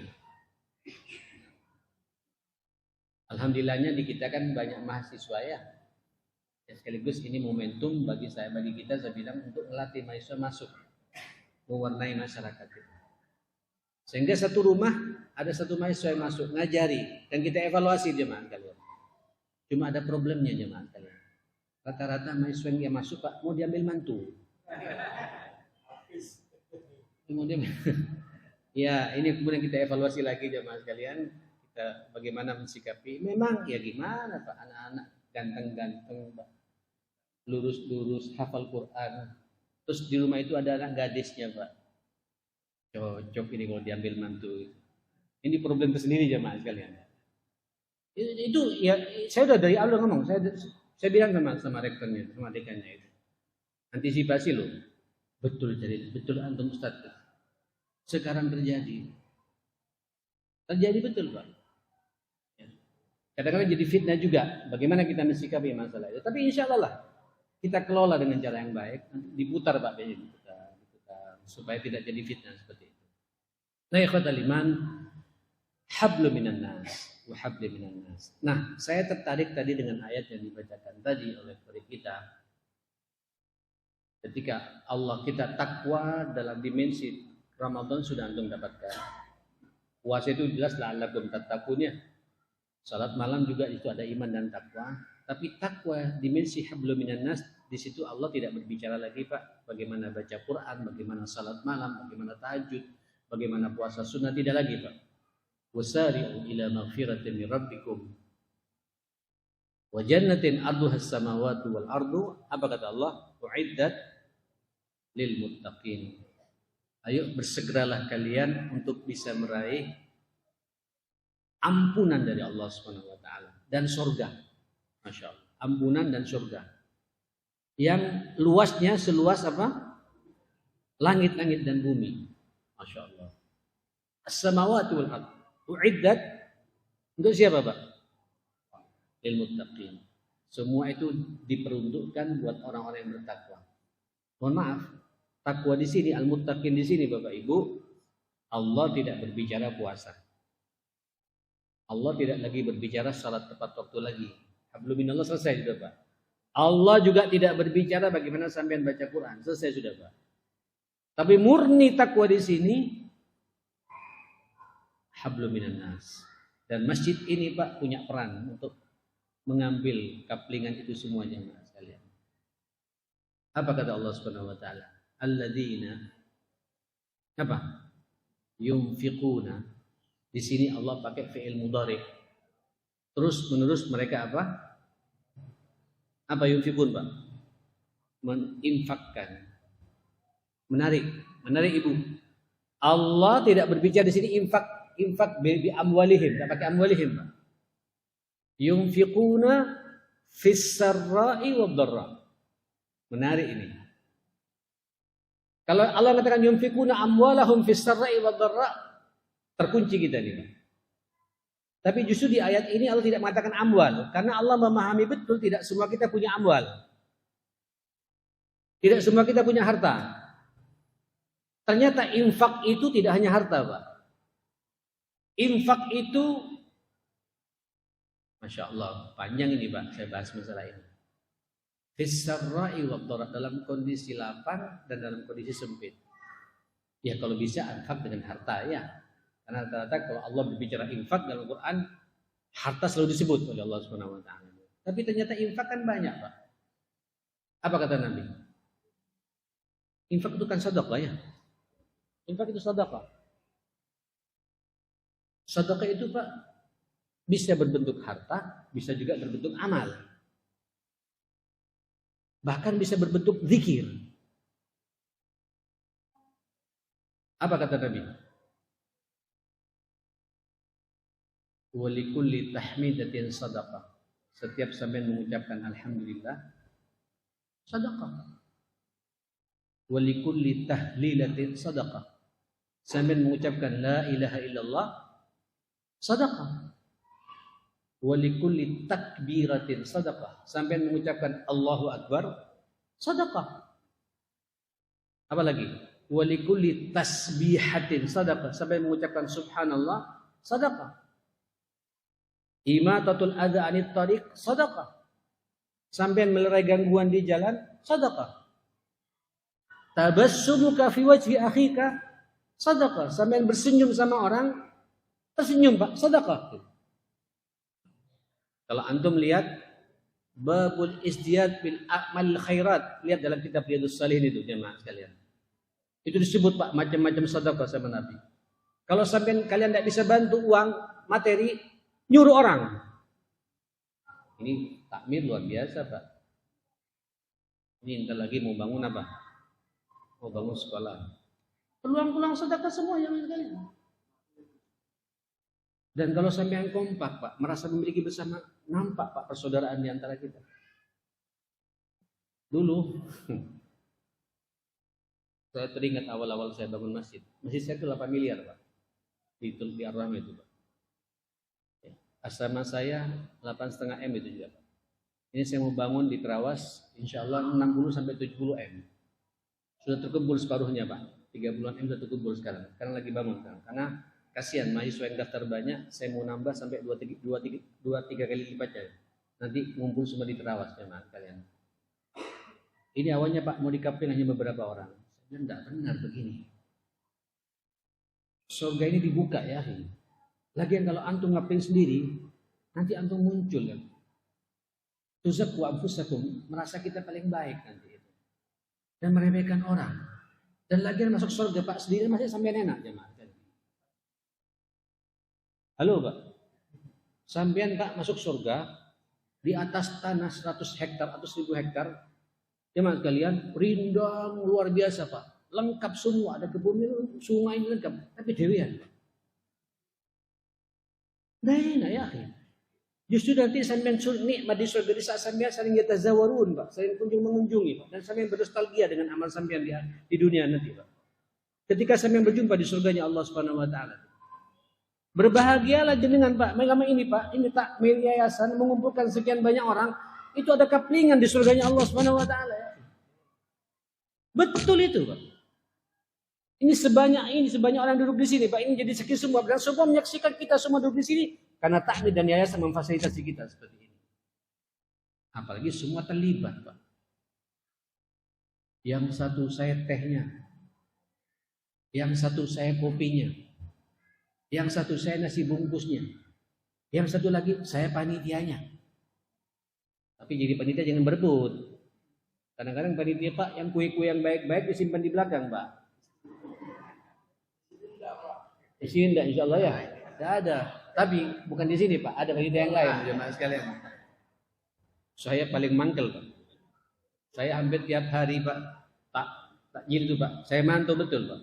Alhamdulillahnya di kita kan banyak mahasiswa ya. Sekaligus ini momentum bagi kita, saya bilang untuk melatih mahasiswa masuk, mewarnai masyarakat kita. Sehingga satu rumah ada satu mahasiswa yang masuk ngajari dan kita evaluasi jemaah kalian. Cuma ada problemnya jemaah kalian. Rata-rata mahasiswa yang masuk Pak mau diambil mantu. Kemudian ya ini kemudian kita evaluasi lagi jemaah sekalian, kita bagaimana mensikapi. Memang ya gimana Pak, anak-anak ganteng-ganteng Pak, lurus-lurus hafal Quran, terus di rumah itu ada anak gadisnya Pak, cocok ini kalau diambil mantu. Ini problem tersendiri jemaah sekalian. Itu ya saya udah dari awal ngomong, saya bilang sama rektornya, sama dekannya itu, antisipasi loh. Betul jadi betul antum Ustaz. Sekarang terjadi betul Pak. Kadang-kadang jadi fitnah juga. Bagaimana kita mensikapi masalah itu? Tapi insya Allah lah kita kelola dengan cara yang baik. Nanti diputar Pak, diputar supaya tidak jadi fitnah seperti itu. Nah, ikhwatal iman, hablum minan nas wa hablum minan nas. Nah, saya tertarik tadi dengan ayat yang dibacakan tadi oleh guru kita. Ketika Allah kita takwa dalam dimensi Ramadan sudah antum dapatkan. Puasa itu jelas la'allakum tattaqun ya. Salat malam juga itu ada iman dan takwa. Tapi takwa dimensi hablum minan nas, di situ Allah tidak berbicara lagi Pak bagaimana baca Quran, bagaimana salat malam, bagaimana tahajud, bagaimana puasa sunnah, tidak lagi Pak. Wasari'u ila maghfiratin min rabbikum wa jannatin 'arduha as-samawati wal ardu. Apa kata Allah? U'iddat lil muttaqin. Ayo bersegeralah kalian untuk bisa meraih ampunan dari Allah Subhanahu wa taala dan surga. Masya Allah. Ampunan dan surga. Yang luasnya seluas apa? Langit-langit dan bumi. Masya Allah. As-samawati wal ardh. U'iddat untuk siapa Pak? Lil muttaqin. Semua itu diperuntukkan buat orang-orang yang bertakwa. Mohon maaf, takwa di sini, al-muttaqin di sini Bapak Ibu, Allah tidak berbicara puasa. Allah tidak lagi berbicara salat tepat waktu lagi. Hablum minallah selesai sudah Pak. Allah juga tidak berbicara bagaimana sampean baca Quran, selesai sudah Pak. Tapi murni takwa di sini hablum minan nas. Dan masjid ini Pak punya peran untuk mengambil kaplingan itu semuanya sekalian. Apa kata Allah Subhanahu wa taala? Alladzina apa? Yunfiquna. Di sini Allah pakai fi'il mudhari. Terus menerus mereka apa? Apa yunfiqun, Pak? Menginfakkan. Menarik Ibu. Allah tidak berbicara di sini infak bi amwalihim, tidak pakai amwalihim, Pak. Yunfiquna fis sarra'i wad dharra. Menarik ini. Kalau Allah katakan yunfiquna amwalahum fis sarra'i wad dharra, terkunci kita nih, Pak. Tapi justru di ayat ini Allah tidak mengatakan amwal. Karena Allah memahami betul tidak semua kita punya amwal. Tidak semua kita punya harta. Ternyata infak itu tidak hanya harta, Pak. Infak itu, Masya Allah, panjang ini Pak, saya bahas masalah ini. Fisarra'i wa dharra, dalam kondisi lapang dan dalam kondisi sempit. Ya kalau bisa infak dengan harta ya. Karena rata-rata kalau Allah berbicara infak dalam Quran, harta selalu disebut oleh Allah Subhanahu wa taala. Tapi ternyata infak kan banyak, Pak. Apa kata Nabi? Infak itu kan sedekah ya. Infak itu sedekah. Sedekah itu Pak bisa berbentuk harta, bisa juga berbentuk amal. Bahkan bisa berbentuk zikir. Apa kata Nabi? Wa likulli tahmidatin sadaqah. Setiap sampai mengucapkan alhamdulillah, sedekah. Wa likulli tahlilatin sadaqah. Sampai mengucapkan la ilaha illallah, sedekah. Wa likulli takbiratin sadaqah. Sampai mengucapkan Allahu akbar, sedekah. Apa lagi? Wa likulli tasbihatin sadaqah. Sampai mengucapkan subhanallah, sedekah. Imatatul adza anit tariq, sedekah. Sampai melerai gangguan di jalan, sedekah. Tabassumuka fi wajhi akhika, sedekah. Sampai bersenyum sama orang, tersenyum Pak, sedekah. Kalau antum lihat babul isdiyad bil a'mal khairat, lihat dalam kitab Riyadhus Shalihin itu jemaah sekalian. Itu disebut Pak macam-macam sedekah sama Nabi. Kalau sampai kalian tidak bisa bantu uang, materi, nyuruh orang. Ini takmir luar biasa Pak. Ini entar lagi mau bangun apa? Mau bangun sekolah. Peluang-peluang sedekah semua yang sekalian. Dan kalau sampean kompak Pak, merasa memiliki bersama, nampak Pak persaudaraan di antara kita. Dulu saya teringat awal-awal saya bangun masjid. Masjid saya itu 8 miliar Pak. Di Ar-Rahmah itu Pak. Asrama saya 8,5 M itu juga Pak. Ini saya mau bangun di Terawas, insya Allah 60 sampai 70 M. Sudah terkumpul separuhnya Pak. 30 M sudah terkumpul sekarang. Sekarang lagi bangun sekarang. Karena kasihan mahasiswa yang daftar banyak, saya mau nambah sampai 2-3 kali lipatnya. Nanti ngumpul semua di Terawas jemaah kalian. Ini awalnya Pak mau dikapling hanya beberapa orang. Saya tidak benar begini. Surga ini dibuka ya. Lagian kalau antum ngapling sendiri, nanti antum muncul kan. Tuzakku anfusakum, merasa kita paling baik nanti itu. Dan meremehkan orang. Dan lagian masuk surga Pak sendiri masih sampai enak jemaah. Halo Pak, sampean Pak masuk surga di atas tanah 100 hektar atau 1000 hektar, jemaah sekalian, rindang luar biasa Pak, lengkap semua, ada kebun, sungai lengkap, tapi dewean. Nah ya, justru nanti sampean nikmat di surga di saat sampean saling yatazawarun Pak, saling kunjung mengunjungi Pak, dan sampean bernostalgia dengan amal sampean di dunia nanti Pak. Ketika sampean berjumpa di surganya Allah Subhanahu wa taala. Berbahagialah jenengan Pak, memang ini Pak, ini takmir yayasan mengumpulkan sekian banyak orang, itu ada kaplingan di surganya Allah Subhanahu wa taala. Betul itu Pak. Ini sebanyak orang duduk di sini Pak, ini jadi sekian semua dan semua menyaksikan kita semua duduk di sini karena takmir dan yayasan memfasilitasi kita seperti ini. Apalagi semua terlibat Pak. Yang satu saya tehnya, yang satu saya kopinya. Yang satu saya nasi bungkusnya. Yang satu lagi saya panitianya. Tapi jadi panitia jangan berebut. Kadang-kadang panitia Pak yang kue-kue yang baik-baik disimpan di belakang Pak. Di sini enggak insya Allah ya. Tidak ada. Tapi bukan di sini Pak. Ada panitia yang lain jemaah sekalian. Saya paling mangkel Pak. Saya hampir tiap hari Pak. Takjil itu Pak. Saya mantau betul Pak.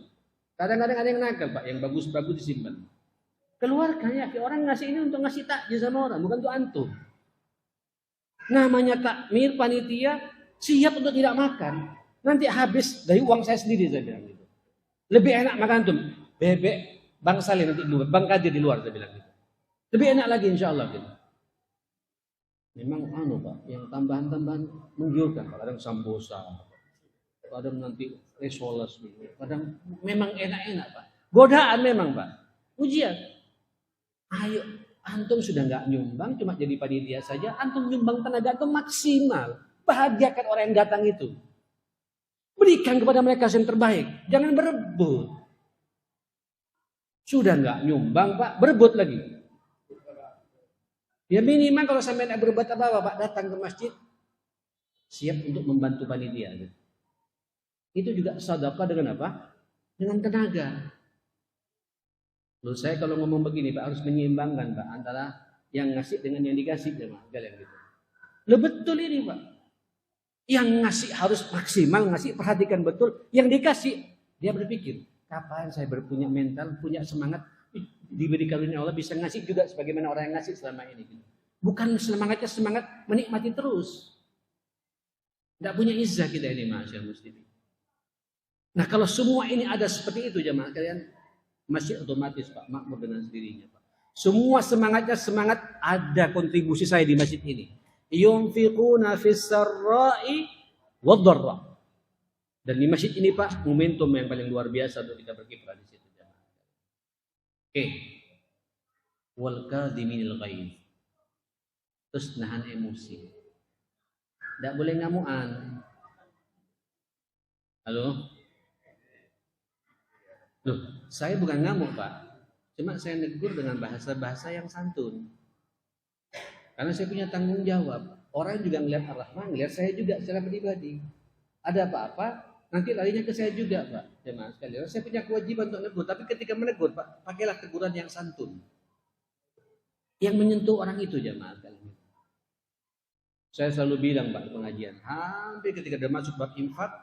Kadang-kadang ada yang nakal Pak. Yang bagus-bagus disimpan. Keluarkan ya, orang ngasih ini untuk ngasih takjil sama orang, bukan untuk antum. Namanya takmir, panitia, siap untuk tidak makan. Nanti habis dari uang saya sendiri, saya bilang gitu. Lebih enak makan antum. Bebek, Bang Saleh nanti di luar, Bang Kadir di luar, saya bilang gitu. Lebih enak lagi insya Allah gitu. Memang Pak, yang tambahan-tambahan menggiurkan. Kadang sambosa, kadang nanti risoles gitu. Kadang memang enak-enak Pak. Godaan memang Pak. Ujian. Ayo, antum sudah nggak nyumbang, cuma jadi panitia saja. Antum nyumbang tenaga antum maksimal. Bahagiakan orang yang datang itu. Berikan kepada mereka yang terbaik. Jangan berebut. Sudah nggak nyumbang Pak, berebut lagi. Ya minimal kalau sampai nak berbuat apa-apa Pak, datang ke masjid siap untuk membantu panitia. Itu juga sedekah dengan apa? Dengan tenaga. Menurut saya kalau ngomong begini Pak harus menyeimbangkan Pak antara yang ngasih dengan yang dikasih kalian gitu. Loh betul ini Pak. Yang ngasih harus maksimal ngasih, perhatikan betul. Yang dikasih dia berpikir, kapan saya berpunya mental, punya semangat diberi karunia Allah bisa ngasih juga sebagaimana orang yang ngasih selama ini. Bukan semangatnya semangat menikmati terus. Tidak punya izzah kita ini masyarakat muslimin. Nah kalau semua ini ada seperti itu jamaah kalian, masih otomatis Pak makmur dengan sendirinya Pak. Semua semangatnya semangat ada kontribusi saya di masjid ini. Yunfiquna fis sarra'i wad-dharra. Dan di masjid ini Pak momentum yang paling luar biasa untuk kita berkiprah di situ jamaah. Oke. Wal kadhiminil ghaidh. Terus nahan emosi. Tidak boleh ngamuan. Halo? Loh, saya bukan ngamuk Pak. Cuma saya negur dengan bahasa-bahasa yang santun. Karena saya punya tanggung jawab. Orang juga ngelihat Ar-Rahman, ngelihat saya juga secara pribadi. Ada apa-apa, nanti larinya ke saya juga Pak. Jemaah sekalian, saya punya kewajiban untuk negur. Tapi ketika menegur Pak, pakailah teguran yang santun. Yang menyentuh orang itu jemaah sekalian. Saya selalu bilang Pak pengajian, hampir ketika dia masuk bab infak,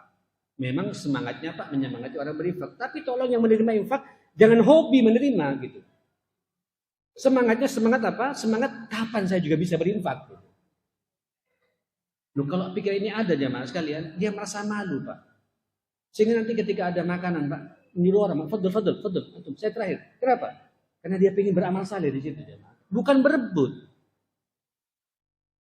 memang semangatnya Pak menyemangati orang berinfak. Tapi tolong yang menerima infak, jangan hobi menerima gitu. Semangatnya semangat apa? Semangat kapan saya juga bisa berinfak. Loh kalau pikir ini ada jamaah sekalian, dia merasa malu Pak. Sehingga nanti ketika ada makanan Pak, nyuruh orang, fadl, saya terakhir. Kenapa? Karena dia ingin beramal saleh di situ jamaah. Bukan berebut.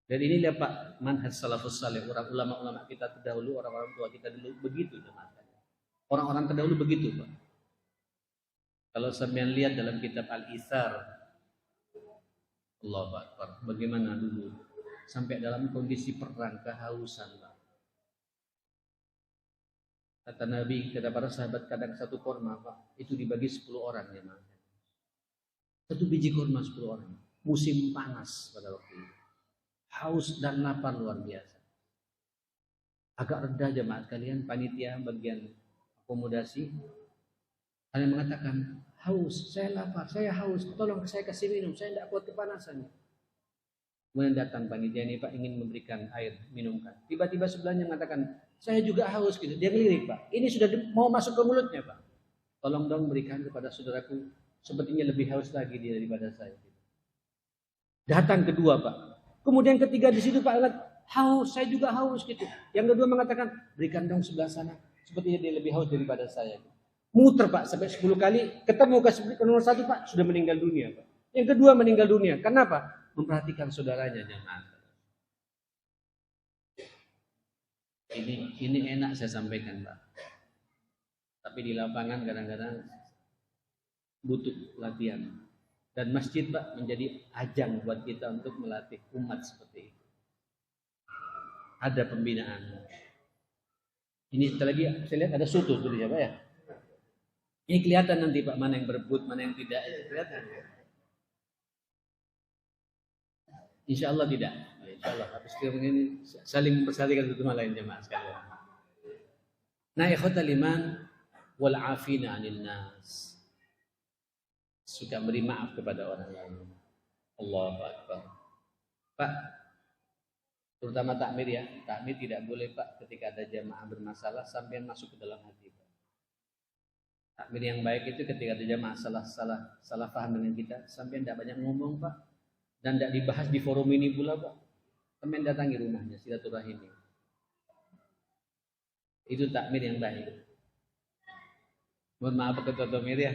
Dan ini lihat Pak, manhaj salafus saleh, orang ulama-ulama kita terdahulu, orang-orang tua kita dulu begitu jamaah sekalian. Orang-orang terdahulu begitu Pak. Kalau sampean lihat dalam kitab Al-Ithar, Allahu Akbar, bagaimana dulu sampai dalam kondisi perang kehausan Pak. Kata Nabi, kata para sahabat, kadang satu korma Pak, itu dibagi 10 orang ya Mas. Satu biji korma 10 orang. Musim panas pada waktu itu. Haus dan lapar luar biasa. Agak reda jemaat kalian, panitia bagian akomodasi. Kalian mengatakan, haus, saya lapar, saya haus, tolong saya kasih minum, saya tidak kuat kepanasan. Kemudian datang panitia ini Pak ingin memberikan air minumkan. Tiba-tiba sebelahnya mengatakan, saya juga haus gitu. Dia ngelirik Pak, ini sudah mau masuk ke mulutnya Pak. Tolong dong berikan kepada saudaraku, sepertinya lebih haus lagi dia daripada saya. Datang kedua Pak. Kemudian ketiga di situ Pak haus, saya juga haus gitu. Yang kedua mengatakan, berikan dong sebelah sana, sepertinya dia lebih haus daripada saya. Muter Pak sampai 10 kali, ketemu ke nomor 1 Pak, sudah meninggal dunia Pak. Yang kedua meninggal dunia, kenapa? Memperhatikan saudaranya jemaah. Ini enak saya sampaikan Pak. Tapi di lapangan kadang-kadang butuh latihan. Dan masjid Pak menjadi ajang buat kita untuk melatih umat seperti itu. Ada pembinaan. Ini setelah lagi saya lihat ada soto tuh ya Pak ya. Ini kelihatan nanti Pak mana yang berebut, mana yang tidak, kelihatan. Insya Allah tidak. Insya Allah. Habis itu ini saling mempersatukan satu sama lain jemaah sekalian. Nah, ikhwatal iman wal afina 'anil nas. Suka beri maaf kepada orang lain. Allahu Akbar. Pak, terutama takmir ya. Takmir tidak boleh Pak ketika ada jamaah bermasalah sampai masuk ke dalam hati Pak. Takmir yang baik itu ketika ada jamaah salah paham dengan kita sampai tidak banyak ngomong Pak. Dan tidak dibahas di forum ini pula Pak. Temen datangi rumahnya, silaturahim. Itu takmir yang baik. Mohon maaf ketua takmir ya.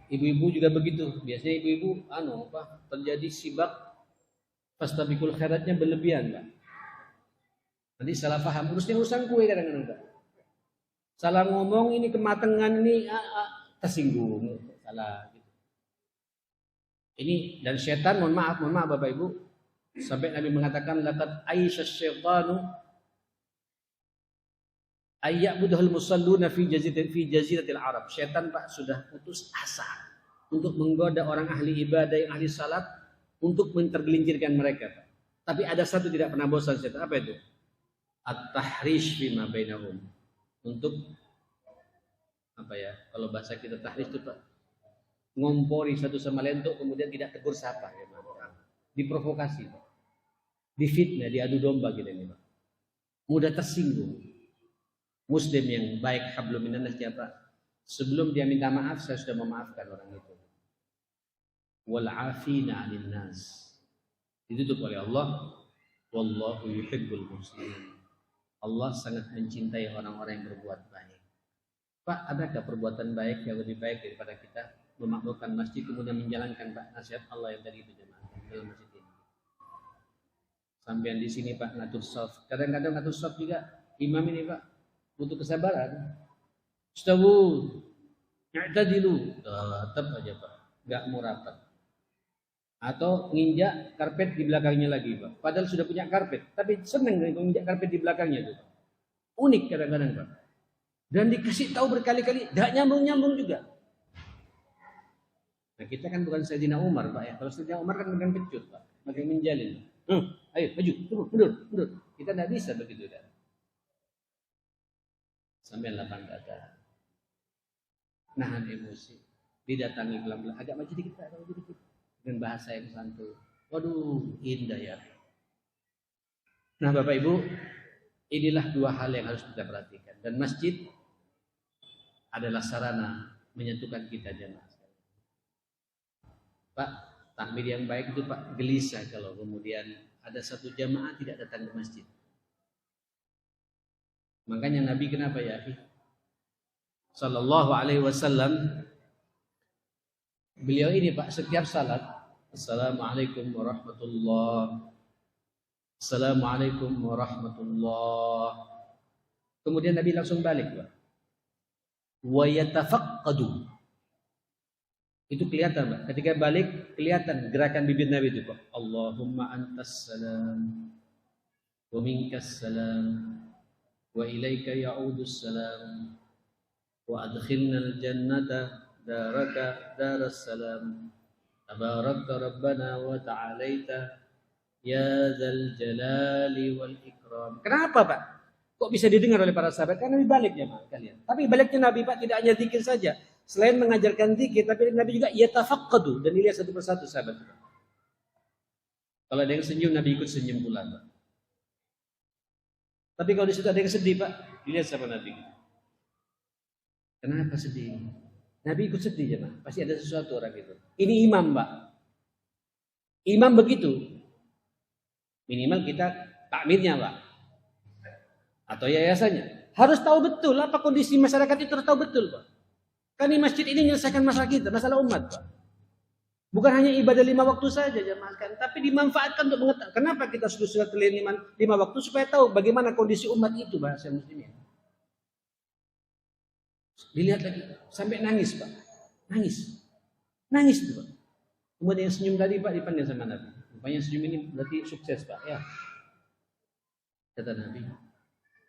Ibu-ibu juga begitu. Biasanya ibu-ibu terjadi sibak fastabiqul khairatnya berlebihan, Pak. Nanti salah paham, urusan kue kadang-kadang, Pak. Salah ngomong ini kematangan ini tersinggung, salah gitu. Ini dan setan, mohon maaf Bapak Ibu, sampai Nabi mengatakan laqad aisyasyyaitanu ayyabudul musalluna fi jaziratil Arab. Setan Pak sudah putus asa untuk menggoda orang ahli ibadah yang ahli salat untuk mentergelincirkan mereka. Tapi ada satu tidak pernah bosan setan, apa itu? At-tahrish bima bainahum. Untuk kalau bahasa kita tahrish itu Pak, ngompori satu sama lain untuk kemudian tidak tegur sapa ya Pak. Diprovokasi Pak. Difitnah, diadu domba gitu ini Pak. Mudah tersinggung. Muslim yang baik hablum minannas Pak. Sebelum dia minta maaf, saya sudah memaafkan orang itu. Wal 'afina 'anil nas. Ditutup oleh Allah. Wallahu yuhibbul muslimin. Allah sangat mencintai orang-orang yang berbuat baik. Pak, adakah perbuatan baik yang lebih baik daripada kita memakmurkan masjid kemudian menjalankan Pak nasihat Allah yang tadi itu jemaah dalam masjid ini. Sampai di sini Pak ngatur shaf. Kadang-kadang ngatur shaf juga imam ini Pak butuh kesabaran. Istawu, i'tadilu, tetap aja Pak, enggak mau rapat. Atau nginjak karpet di belakangnya lagi Pak. Padahal sudah punya karpet, tapi seneng nginjak karpet di belakangnya tuh. Unik kadang-kadang Pak. Dan dikasih tahu berkali-kali, enggak nyambung-nyambung juga. Nah kita kan bukan Sayyidina Umar Pak ya. Kalau Sayyidina Umar kan megang kecut Pak, megang menjalin. Ayo maju, mundur. Kita enggak bisa begitu kan. Sampai lapang dada. Nahan emosi. Didatangi pelan-pelan, agak maju dikit Pak, maju dikit. Dengan bahasa yang santun. Waduh, indah ya. Nah Bapak Ibu, inilah dua hal yang harus kita perhatikan. Dan masjid adalah sarana menyatukan kita jemaah. Pak, takmir yang baik itu Pak gelisah kalau kemudian ada satu jamaah tidak datang ke masjid. Makanya Nabi kenapa ya? Sallallahu alaihi wasallam beliau ini Pak setiap salat Assalamualaikum warahmatullahi. Assalamualaikum warahmatullahi. Kemudian Nabi langsung balik Pak. Wa yatafaqqadu. Itu kelihatan Pak. Ketika balik kelihatan gerakan bibir Nabi itu Pak. Allahumma antas salam wa minkas salam wa ilaika ya'udus salam wa adkhilnal jannata daraka daras salam. Tabarakta Rabbana wa ta'alaita ya dzal jalali wal ikram. Kenapa Pak? Kok bisa didengar oleh para sahabat? Karena Nabi baliknya Pak kalian. Tapi baliknya Nabi Pak tidak hanya zikir saja. Selain mengajarkan zikir, tapi Nabi juga yatafaqqadu dan dilihat satu persatu sahabat. Kalau ada yang senyum, Nabi ikut senyum pula Pak. Tapi kalau di situ ada yang sedih Pak, dilihat sama Nabi. Kenapa sedih? Nabi ikut sedih ya Pak. Pasti ada sesuatu orang itu. Ini imam Pak. Imam begitu. Minimal kita takmirnya Pak. Atau yayasannya. Harus tahu betul apa kondisi masyarakat itu, harus tahu betul Pak. Kan di masjid ini menyelesaikan masalah kita, masalah umat Pak. Bukan hanya ibadah 5 waktu saja jemaah, tapi dimanfaatkan untuk mengetahui. Kenapa kita sudah terlihat 5 waktu supaya tahu bagaimana kondisi umat itu bahasa muslimin. Dilihat lagi sampai nangis Pak. Nangis itu Pak. Kemudian yang senyum tadi Pak dipanggil sama Nabi. Rupanya senyum ini berarti sukses Pak ya. Kata Nabi,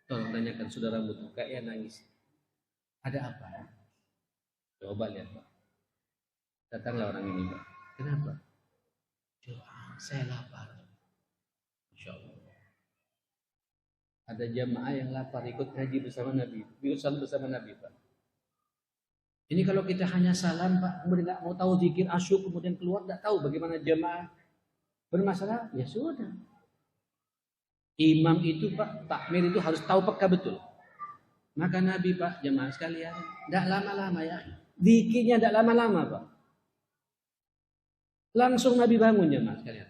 tolong tanyakan saudaramu tuh kayak nangis. Ada apa? Coba lihat Pak. Datanglah orang ini Pak. Kenapa? Saya lapar. Insya Allah. Ada jamaah yang lapar ikut haji bersama Nabi. Ikut salat bersama Nabi Pak. Ini kalau kita hanya salam Pak, kemudian nggak mau tahu zikir asyuk, kemudian keluar nggak tahu bagaimana jamaah bermasalah, ya sudah. Imam itu Pak, takmir itu harus tahu peka betul. Maka Nabi Pak, jamaah sekalian, nggak lama-lama ya. Zikirnya nggak lama-lama Pak. Langsung Nabi bangun jamaah sekalian.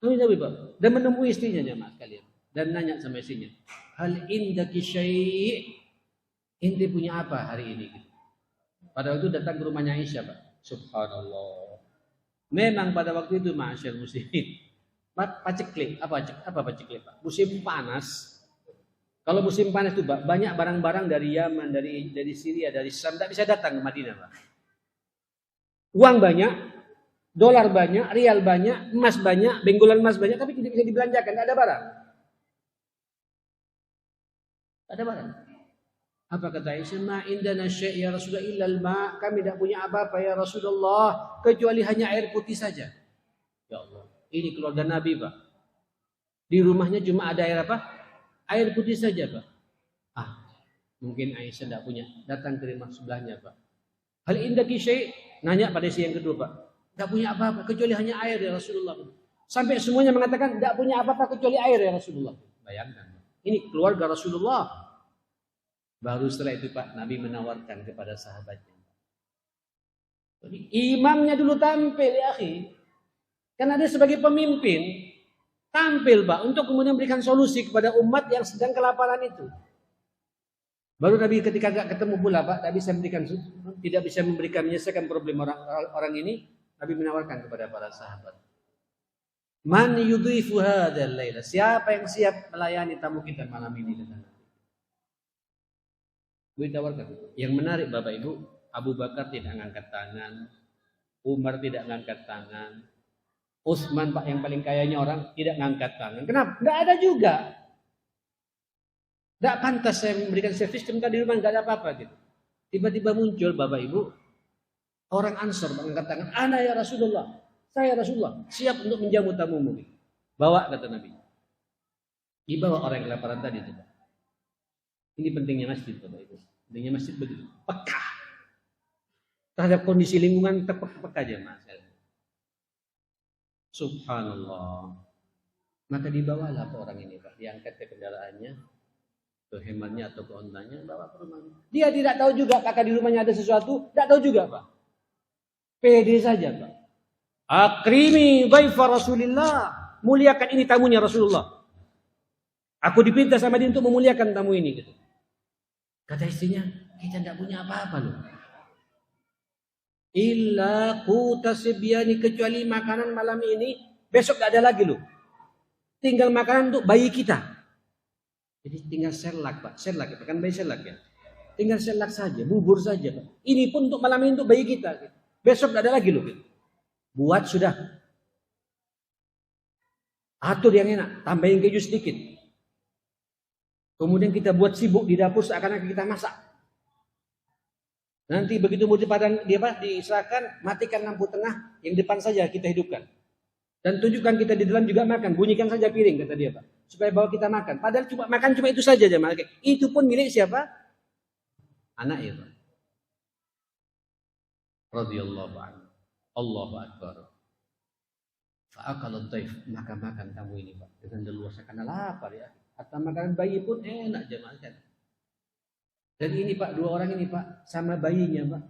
Nabi Pak, dan menemui istrinya jamaah sekalian dan nanya sama istrinya, hal indaki syai'? Inti punya apa hari ini? Pada waktu datang ke rumahnya Aisyah, Pak. Subhanallah. Memang pada waktu itu ma'asyar muslimin. Paceklik, apa paceklik, Pak? Musim panas. Kalau musim panas itu, Pak, banyak barang-barang dari Yaman, dari Syria, dari Syam tidak bisa datang ke Madinah, Pak. Uang banyak, dolar banyak, rial banyak, emas banyak, benggolan emas banyak, tapi tidak bisa dibelanjakan, tidak ada barang. Tidak ada barang. Apa kata Aisyah? Ma indana syai' ya Rasulullah illal ma. Kami tidak punya apa-apa ya Rasulullah kecuali hanya air putih saja. Ya Allah, ini keluarga Nabi, Pak. Di rumahnya cuma ada air apa? Air putih saja, Pak. Mungkin Aisyah tidak punya. Datang ke rumah sebelahnya, Pak. Hal indaki syai'? Nanya pada si yang kedua, Pak. Tidak punya apa-apa kecuali hanya air ya Rasulullah. Sampai semuanya mengatakan tidak punya apa-apa kecuali air ya Rasulullah. Bayangkan. Ini keluarga Rasulullah. Baru setelah itu, Pak, Nabi menawarkan kepada sahabatnya. Jadi, imamnya dulu tampil, ya akhi. Karena dia sebagai pemimpin, tampil, Pak, untuk kemudian memberikan solusi kepada umat yang sedang kelaparan itu. Baru Nabi ketika gak ketemu pula, Pak, tidak bisa memberikan menyelesaikan problem orang ini, Nabi menawarkan kepada para sahabat. Man yudhifu hadzal laila? Siapa yang siap melayani tamu kita malam ini? Ditawarkan. Yang menarik Bapak Ibu, Abu Bakar tidak mengangkat tangan, Umar tidak mengangkat tangan, Utsman, Pak, yang paling kayanya orang, tidak mengangkat tangan. Kenapa? Tidak ada juga. Tidak pantas saya memberikan servis, cuma di rumah nggak ada apa-apa gitu. Tiba-tiba muncul Bapak Ibu orang Ansor mengangkat tangan, ana ya Rasulullah, saya Rasulullah siap untuk menjamu tamumu. Bawa, kata Nabi. Dibawa orang yang kelaparan tadi itu, Pak. Ini pentingnya masjid, Bapak Ibu. Pentingnya masjid begitu. Peka terhadap kondisi lingkungan, peka aja, Mas. Subhanallah. Maka dibawalah ke orang ini, Pak. Diangkat ke kendaraannya, ke hemannya atau ke ontanya, bawa ke rumahnya. Dia tidak tahu juga apakah di rumahnya ada sesuatu. Tidak tahu juga, Pak. Pede saja, Pak. Akrimi dhaifa Rasulillah. Muliakan ini tamunya Rasulullah. Aku dipinta sama dia untuk memuliakan tamu ini, gitu. Kata istrinya, kita tidak punya apa-apa loh. Illa quta sibyani, kecuali makanan malam ini, besok tidak ada lagi loh. Tinggal makanan untuk bayi kita. Jadi tinggal selak, Pak. Selak, kan bayi selak ya. Tinggal selak saja, bubur saja, Pak. Ini pun untuk malam ini untuk bayi kita. Besok tidak ada lagi loh. Gitu. Buat sudah. Atur yang enak, tambahin keju sedikit. Kemudian kita buat sibuk di dapur seakan-akan kita masak. Nanti begitu mau diserahkan, matikan lampu tengah, yang depan saja kita hidupkan. Dan tunjukkan kita di dalam juga makan, bunyikan saja piring, kata dia, Pak. Supaya bawa kita makan. Padahal makan cuma itu saja jemaah. Itu pun milik siapa? Anak ya, Pak. Radhiyallahu anhu. Allahu akbar. Fa'akalat dhaif, makan tamu ini, Pak. Dengan leluasa karena lapar ya. Atau makanan bayi pun enak jemaah kan. Dan ini, Pak, dua orang ini, Pak, sama bayinya, Pak.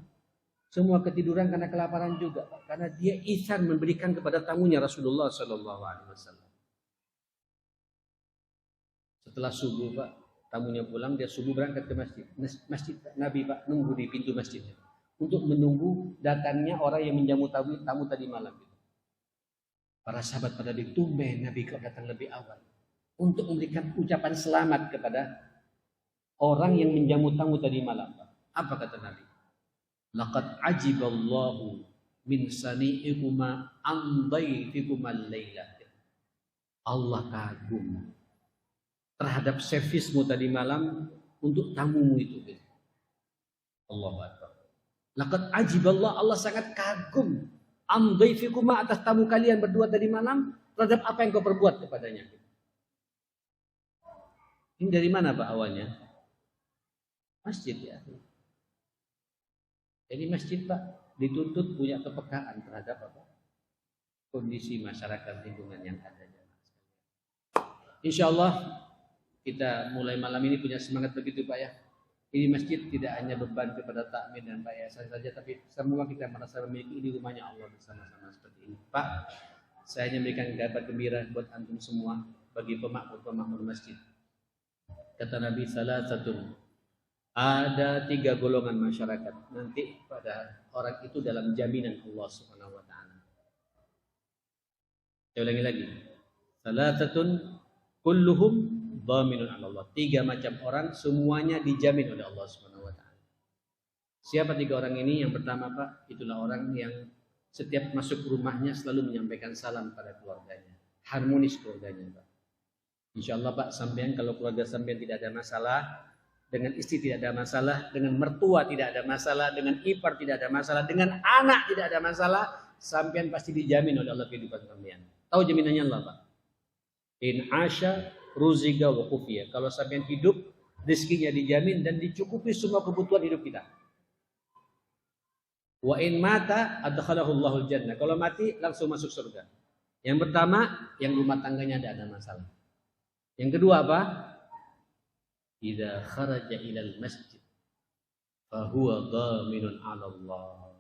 Semua ketiduran karena kelaparan juga, Pak. Karena dia ihsan memberikan kepada tamunya Rasulullah sallallahu alaihi wasallam. Setelah subuh, Pak, tamunya pulang, dia subuh berangkat ke masjid. Masjid Nabi, Pak, nunggu di pintu masjidnya untuk menunggu datangnya orang yang menjamu tamu tadi malam. Para sahabat pada ditumben Nabi kok datang lebih awal untuk memberikan ucapan selamat kepada orang yang menjamu tamu tadi malam. Apa kata Nabi? Laqad ajiballahu min sani'ikuma an dhaifikuma al-lailah. Allah kagum terhadap servismu tadi malam untuk tamumu itu. Allahu akbar. Laqad ajiballahu, Allah sangat kagum an dhaifikuma, atas tamu kalian berdua tadi malam, terhadap apa yang kau perbuat kepadanya. Ini dari mana, Pak, awalnya? Masjid ya. Jadi masjid, Pak, dituntut punya kepekaan terhadap apa? Kondisi masyarakat lingkungan yang ada. Insya Allah kita mulai malam ini punya semangat begitu, Pak ya. Ini masjid tidak hanya beban kepada takmir dan Pak Yayasan saja, tapi semua kita merasa memiliki ini rumahnya Allah bersama-sama seperti ini. Pak, saya hanya memberikan kabar gembira buat antum semua bagi pemakmur masjid. Kata Nabi, salah satu Ada 3 golongan masyarakat nanti pada orang itu dalam jaminan Allah Subhanahu wa taala. Saya ulangi lagi. Salatatun kulluhum dhaminun 'ala Allah. 3 macam orang semuanya dijamin oleh Allah Subhanahu wa taala. Siapa 3 orang ini? Yang pertama, Pak, itulah orang yang setiap masuk rumahnya selalu menyampaikan salam pada keluarganya. Harmonis keluarganya, Pak. Insyaallah, Pak, sampean kalau keluarga sampean tidak ada masalah, dengan istri tidak ada masalah, dengan mertua tidak ada masalah, dengan ipar tidak ada masalah, dengan anak tidak ada masalah, sampean pasti dijamin oleh Allah kehidupan sampean. Tahu jaminannya Allah, Pak? In asya ruziqa wa kufiya. Kalau sampean hidup, rezekinya dijamin dan dicukupi semua kebutuhan hidup kita. Wa in mata adkhalahu Allahul jannah. Kalau mati langsung masuk surga. Yang pertama, yang rumah tangganya tidak ada masalah. Yang kedua apa? Idza kharaja ilal masjid fa huwa dhaminun 'ala Allah.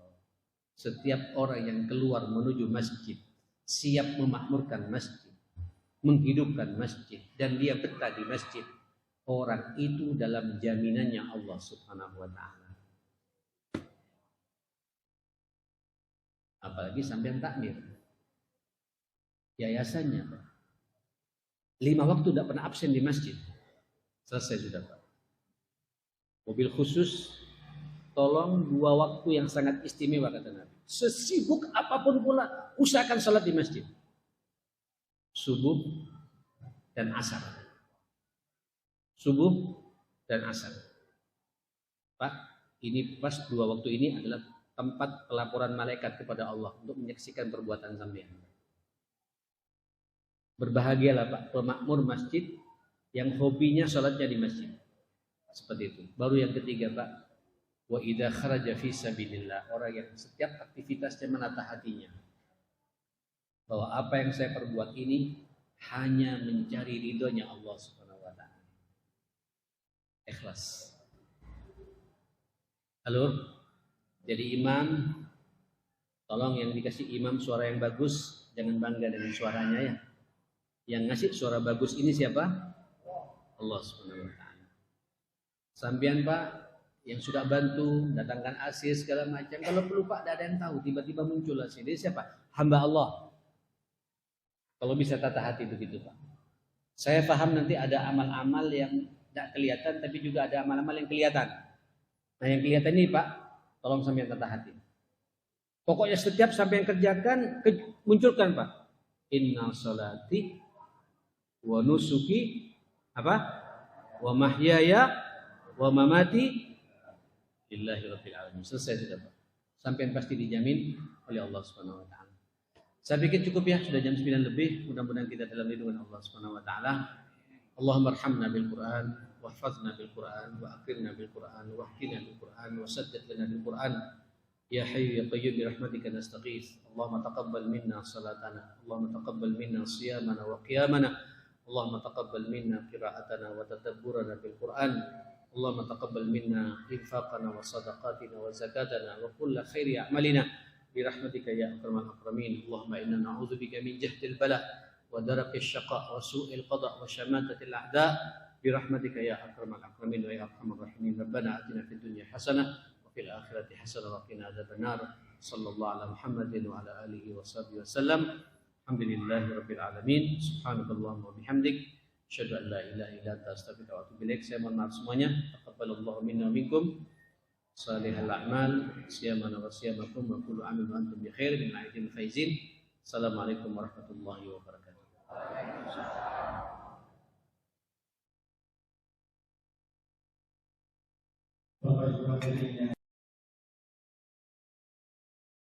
Setiap orang yang keluar menuju masjid, siap memakmurkan masjid, menghidupkan masjid, dan dia betah di masjid, orang itu dalam jaminannya Allah Subhanahu wa taala. Apalagi sampean takmir. Yayasannya, Pak. 5 waktu tidak pernah absen di masjid. Selesai sudah, Pak. Mobil khusus, tolong 2 waktu yang sangat istimewa kata Nabi. Sesibuk apapun pula, usahakan salat di masjid. Subuh dan asar. Subuh dan asar. Pak, ini pas 2 waktu ini adalah tempat pelaporan malaikat kepada Allah untuk menyaksikan perbuatan sampean. Berbahagialah, Pak, pemakmur masjid yang hobinya salatnya di masjid. Seperti itu. Baru yang ketiga, Pak, wa idza kharaja fi sabilillah, orang yang setiap aktivitasnya menata hatinya bahwa apa yang saya perbuat ini hanya mencari ridhonya Allah Subhanahu wa taala. Ikhlas. Halo. Jadi imam, tolong yang dikasih imam suara yang bagus, jangan bangga dengan suaranya ya. Yang ngasih suara bagus ini siapa? Allah Subhanahu wa taala. Sampean, Pak, yang sudah bantu datangkan ASIR segala macam, kalau perlu, Pak, tidak ada yang tahu, tiba-tiba muncul ASIR. Dia siapa? Hamba Allah. Kalau bisa tata hati begitu, Pak. Saya paham nanti ada amal-amal yang tidak kelihatan, tapi juga ada amal-amal yang kelihatan. Nah, yang kelihatan ini, Pak, tolong sampean tata hati. Pokoknya setiap sampean kerjakan, munculkan, Pak. Inna sholati wa nusuki apa? Wa mahyaya wa mamati lillahi rabbil alamin. Selesai sudah, Pak. Sampean pasti dijamin oleh Allah Subhanahu wa taala. Saya pikir cukup ya, sudah jam 9 lebih. Mudah-mudahan kita dalam lindungan Allah Subhanahu wa taala. Allahumma arhamna bil Qur'an, wahfazna bil Qur'an, wa akrimna bil Qur'an, wahdina bil Qur'an, wa saddid lana bil Qur'an. Ya Hayyu ya Qayyum bi rahmatika nastaghits. Allahumma taqabbal minna salatana, Allahumma taqabbal minna siyamana wa qiyamana. Allahumma taqabbal minna qira'atana wa tadabburana bil Qur'an. Allahumma taqabbal minna infaqana wa sadaqatina wa zakatana wa kulla khairi a'malina bi rahmatika ya akramal akramin. Allahumma inna na'udzubika min jahdil bala wa darakil syaqa wa su'il qada wa syamatatil a'da bi rahmatika ya akramal akramin wa ya arhamar rahimin. Rabbana atina fid dunya hasanah wa fil akhirati hasanah wa qina adzabannar. Sallallahu ala Muhammadin wa ala alihi wa sahbihi wasallam. Alhamdulillahi rabbil alamin. Subhanakallahumma wa bihamdik, asyhadu an la ilaha illa anta astaghfiruka wa atubu ilaik. Saya mohon maaf semuanya. Taqabbalallahu minna wa minkum salihal a'mal, siyamana wa siyamakum, wa kullu amin wa antum bi khair min aidil faizin. Assalamualaikum warahmatullahi wabarakatuh.